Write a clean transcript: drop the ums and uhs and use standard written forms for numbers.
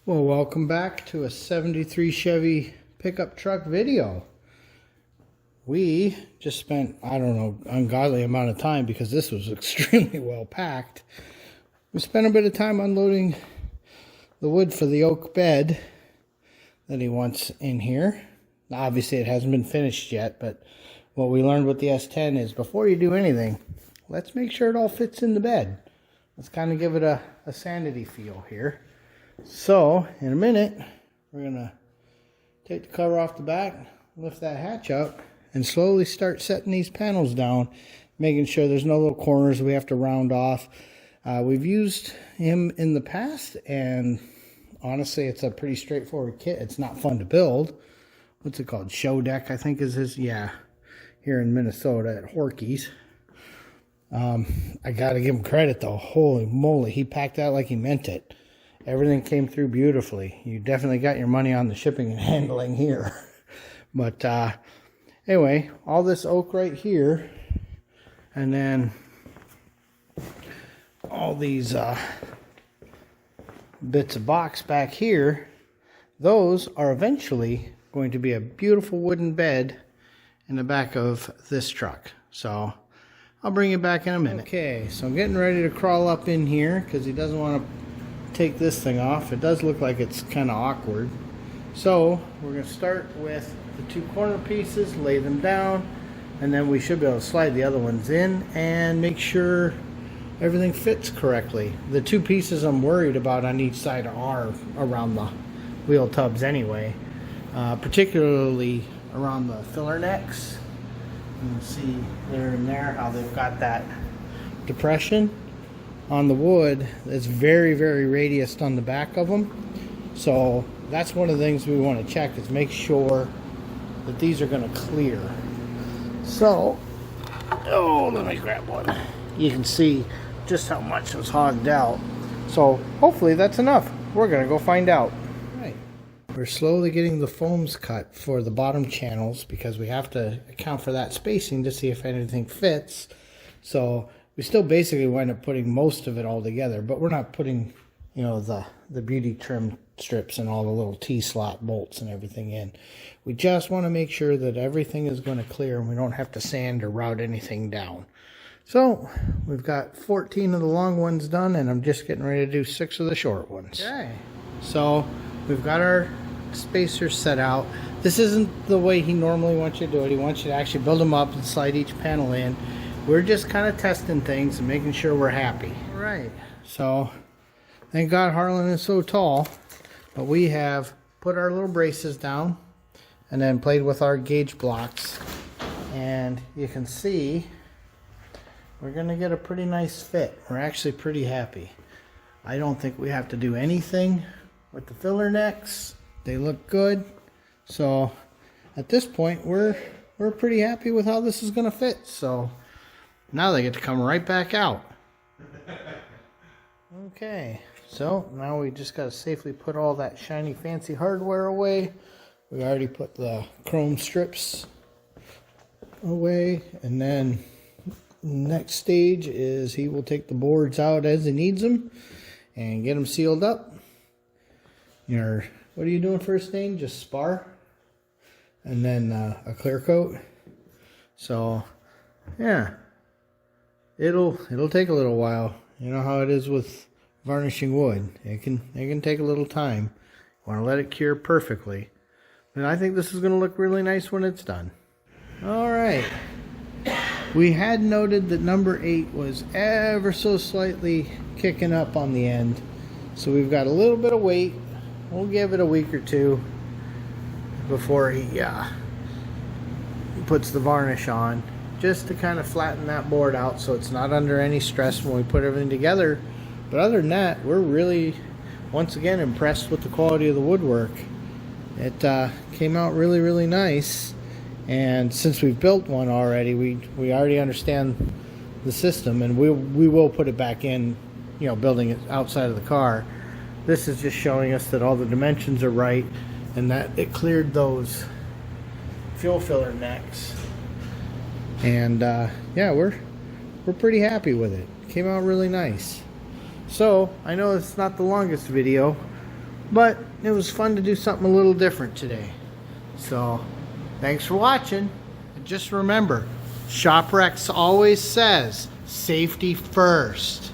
Well, welcome back to a 73 Chevy pickup truck video. We just spent, I don't know, ungodly amount of time because this was extremely well packed. We spent a bit of time unloading the wood for the oak bed that he wants in here. Obviously it hasn't been finished yet, but what we learned with the S10 is before you do anything, let's make sure it all fits in the bed. Let's kind of give it a sanity feel here. So, in a minute, we're going to take the cover off the back, lift that hatch up, and slowly start setting these panels down, making sure there's no little corners we have to round off. We've used him in the past, and honestly, it's a pretty straightforward kit. It's not fun to build. What's it called? Show Deck, I think is his, yeah, here in Minnesota at Horkey's. I got to give him credit, though. Holy moly, he packed that like he meant it. Everything came through beautifully. You definitely got your money on the shipping and handling here. But anyway, all this oak right here, and then all these bits of box back here, those are eventually going to be a beautiful wooden bed in the back of this truck. So I'll bring you back in a minute. Okay, so I'm getting ready to crawl up in here because he doesn't want to take this thing off. It does look like it's kind of awkward. So we're going to start with the two corner pieces, lay them down, and then we should be able to slide the other ones in and make sure everything fits correctly. The two pieces I'm worried about on each side are around the wheel tubs anyway, particularly around the filler necks. You can see there and there how they've got that depression on the wood. That's very, very radiused on the back of them. So that's one of the things we want to check, is make sure that these are going to clear. So, let me grab one. You can see just how much was hogged out. So hopefully that's enough. We're going to go find out. Right. We're slowly getting the foams cut for the bottom channels because we have to account for that spacing to see if anything fits. So we still basically wind up putting most of it all together, but we're not putting, you know, the beauty trim strips and all the little T-slot bolts and everything in. We just want to make sure that everything is going to clear and we don't have to sand or route anything down. So we've got 14 of the long ones done, and I'm just getting ready to do 6 of the short ones. Okay. So we've got our spacers set out. This isn't the way he normally wants you to do it. He wants you to actually build them up and slide each panel in. We're just kind of testing things and making sure we're happy. All right. So, thank God Harlan is so tall. But we have put our little braces down and then played with our gauge blocks. And you can see we're going to get a pretty nice fit. We're actually pretty happy. I don't think we have to do anything with the filler necks. They look good. So, at this point, we're pretty happy with how this is going to fit. So, now they get to come right back out. Okay, so now we just got to safely put all that shiny fancy hardware away. We already put the chrome strips away, and then next stage is he will take the boards out as he needs them and get them sealed up. What are you doing first, Dane? Just spar and then a clear coat. So yeah, it'll take a little while. You know how it is with varnishing wood. It can take a little time. You want to let it cure perfectly. And I think this is going to look really nice when it's done. All right. We had noted that number 8 was ever so slightly kicking up on the end. So we've got a little bit of weight. We'll give it a week or two before he puts the varnish on, just to kind of flatten that board out so it's not under any stress when we put everything together. But other than that, we're really, once again, impressed with the quality of the woodwork. It came out really, really nice. And since we've built one already, we already understand the system, and we will put it back in, you know, building it outside of the car. This is just showing us that all the dimensions are right and that it cleared those fuel filler necks. And yeah, we're pretty happy with it. Came out really nice. So I know it's not the longest video, But it was fun to do something a little different today. So, thanks for watching. And just remember, ShopRex always says, safety first.